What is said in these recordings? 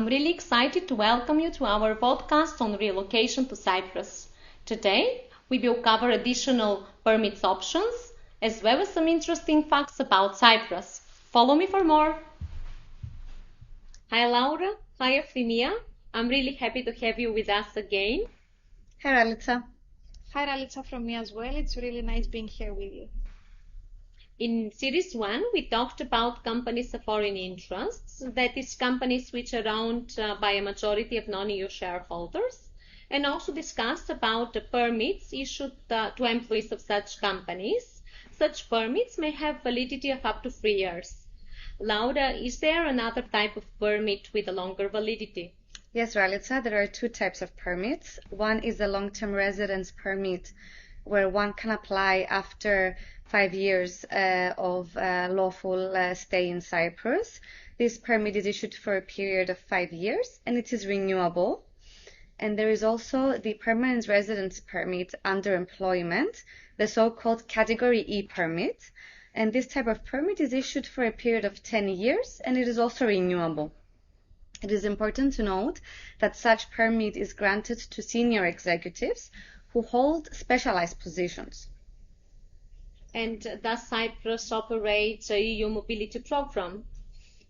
I'm really excited to welcome you to our podcast on relocation to Cyprus. Today, we will cover additional permits options as well as some interesting facts about Cyprus. Follow me for more. Hi Laura, hi Efthymia. I'm really happy to have you with us again. Hi, Ralitza. Hi, Ralitza, from me as well. It's really nice being here with you. In Series 1, we talked about companies of foreign interests, that is, companies which are owned by a majority of non-EU shareholders, and also discussed about the permits issued to employees of such companies. Such permits may have validity of up to 3 years. Laura, is there another type of permit with a longer validity? Yes, Ralitza, there are two types of permits. One is a long-term residence permit, where one can apply after 5 years of lawful stay in Cyprus. This permit is issued for a period of 5 years and it is renewable. And there is also the permanent residence permit under employment, the so-called Category E permit. And this type of permit is issued for a period of 10 years and it is also renewable. It is important to note that such permit is granted to senior executives who hold specialized positions. And does Cyprus operate a EU mobility program?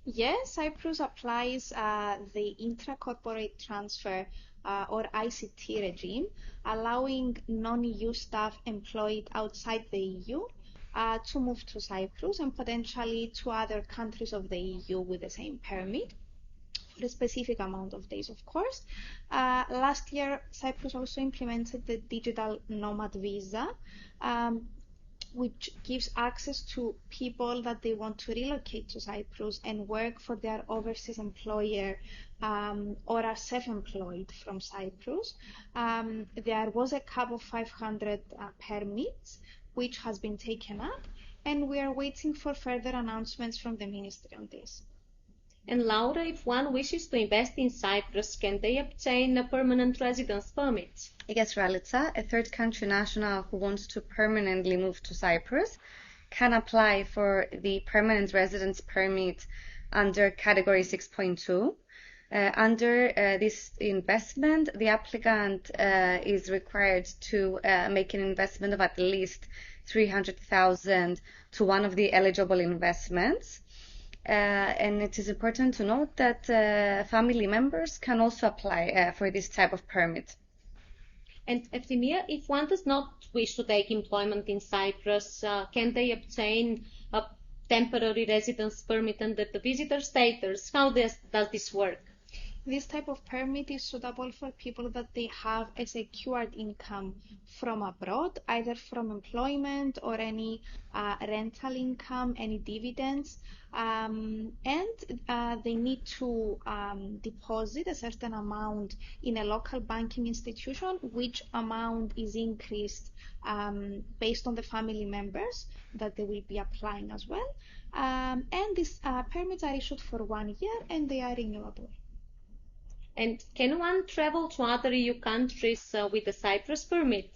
Yes, Cyprus applies the intra-corporate transfer or ICT regime, allowing non-EU staff employed outside the EU to move to Cyprus and potentially to other countries of the EU with the same permit for a specific amount of days, of course. Last year, Cyprus also implemented the digital nomad visa, which gives access to people that they want to relocate to Cyprus and work for their overseas employer or are self-employed from Cyprus. There was a cap of 500 permits, which has been taken up, and we are waiting for further announcements from the ministry on this. And Laura, if one wishes to invest in Cyprus, can they obtain a permanent residence permit? Yes, Ralitza, a third country national who wants to permanently move to Cyprus can apply for the permanent residence permit under Category 6.2. Under this investment, the applicant is required to make an investment of at least 300,000 to one of the eligible investments. And it is important to note that family members can also apply for this type of permit. And Efthymia, if one does not wish to take employment in Cyprus, can they obtain a temporary residence permit under the visitor status? How does this work? This type of permit is suitable for people that they have a secured income from abroad, either from employment or any rental income, any dividends, and they need to deposit a certain amount in a local banking institution, which amount is increased based on the family members that they will be applying as well. And these permits are issued for 1 year and they are renewable. And can one travel to other EU countries with a Cyprus permit?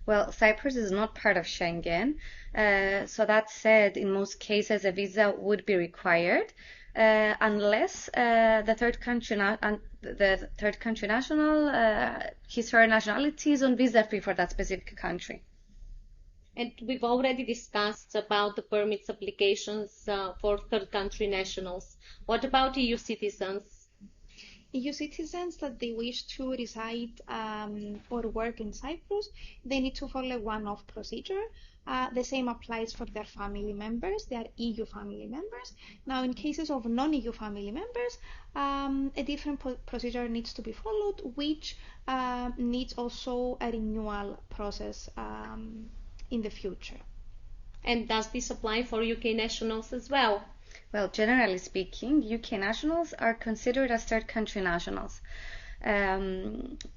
Well, Cyprus is not part of Schengen, so that said, in most cases a visa would be required unless the third country national, his or her nationality is on visa free for that specific country. And we've already discussed about the permits applications for third country nationals. What about EU citizens? EU citizens that they wish to reside or work in Cyprus, they need to follow a one-off procedure. The same applies for their family members. They are EU family members. Now, in cases of non-EU family members, a different procedure needs to be followed, which needs also a renewal process in the future. And does this apply for UK nationals as well? Well, generally speaking, UK nationals are considered as third country nationals.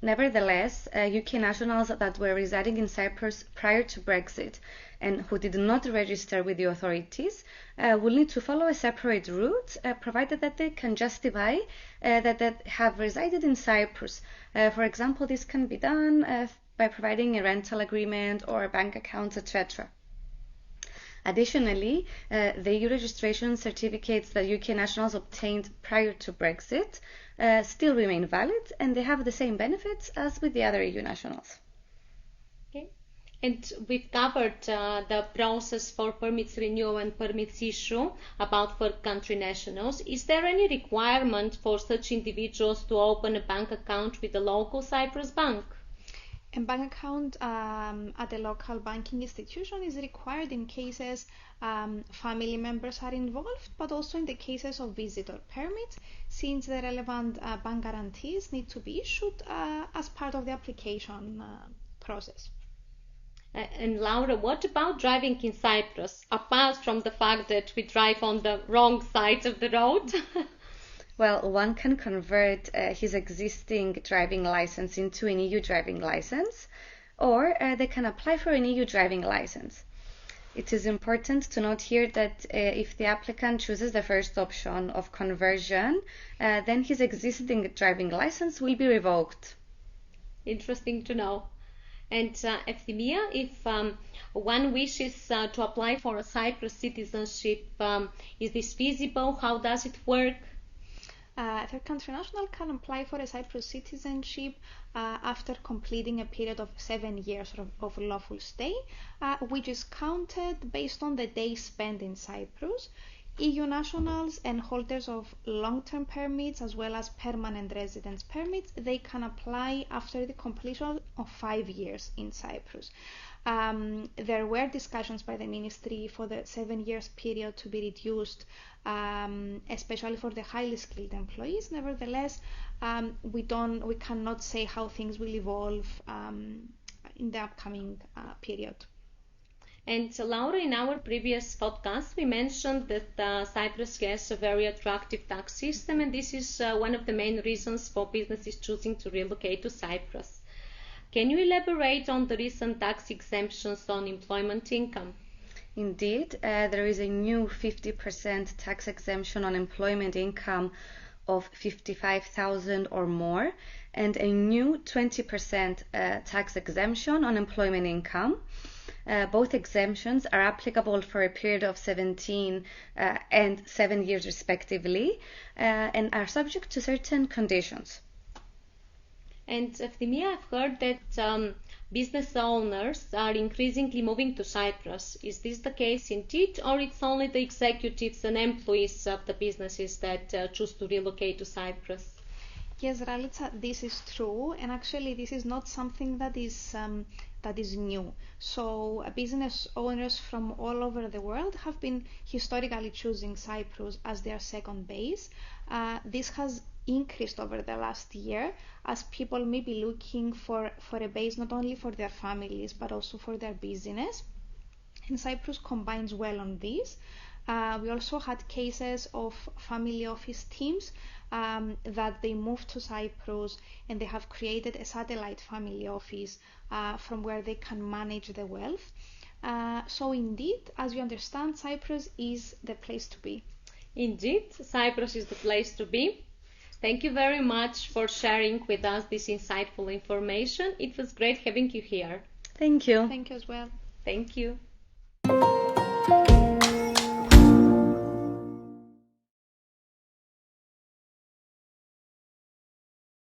Nevertheless, UK nationals that were residing in Cyprus prior to Brexit and who did not register with the authorities will need to follow a separate route, provided that they can justify that they have resided in Cyprus. For example, this can be done by providing a rental agreement or bank accounts, etc. Additionally, the EU registration certificates that UK nationals obtained prior to Brexit still remain valid, and they have the same benefits as with the other EU nationals. Okay. And we've covered the process for permits renewal and permits issue about third country nationals. Is there any requirement for such individuals to open a bank account with a local Cyprus bank? A bank account at a local banking institution is required in cases family members are involved, but also in the cases of visitor permits, since the relevant bank guarantees need to be issued as part of the application process. And Laura, what about driving in Cyprus, apart from the fact that we drive on the wrong side of the road? Well, one can convert his existing driving license into an EU driving license, or they can apply for an EU driving license. It is important to note here that if the applicant chooses the first option of conversion, then his existing driving license will be revoked. Interesting to know. And Efthymia, if one wishes to apply for a Cyprus citizenship, is this feasible? How does it work? Third country national can apply for a Cyprus citizenship after completing a period of 7 years of lawful stay, which is counted based on the days spent in Cyprus. EU nationals and holders of long-term permits as well as permanent residence permits, they can apply after the completion of 5 years in Cyprus. There were discussions by the ministry for the 7 years period to be reduced, especially for the highly skilled employees. Nevertheless, we cannot say how things will evolve in the upcoming period. And Laura, in our previous podcast, we mentioned that Cyprus has a very attractive tax system, and this is one of the main reasons for businesses choosing to relocate to Cyprus. Can you elaborate on the recent tax exemptions on employment income? Indeed, there is a new 50% tax exemption on employment income of 55,000 or more, and a new 20% tax exemption on employment income. Both exemptions are applicable for a period of 17 and 7 years respectively, and are subject to certain conditions. And Efthymia, I've heard that business owners are increasingly moving to Cyprus. Is this the case indeed, or it's only the executives and employees of the businesses that choose to relocate to Cyprus? Yes, Ralitza, this is true, and actually this is not something that is new. So business owners from all over the world have been historically choosing Cyprus as their second base. This has increased over the last year as people may be looking for a base not only for their families but also for their business. And Cyprus combines well on this. We also had cases of family office teams that they moved to Cyprus and they have created a satellite family office from where they can manage the wealth. So indeed, as you understand, Cyprus is the place to be. Indeed, Cyprus is the place to be. Thank you very much for sharing with us this insightful information. It was great having you here. Thank you. Thank you as well. Thank you.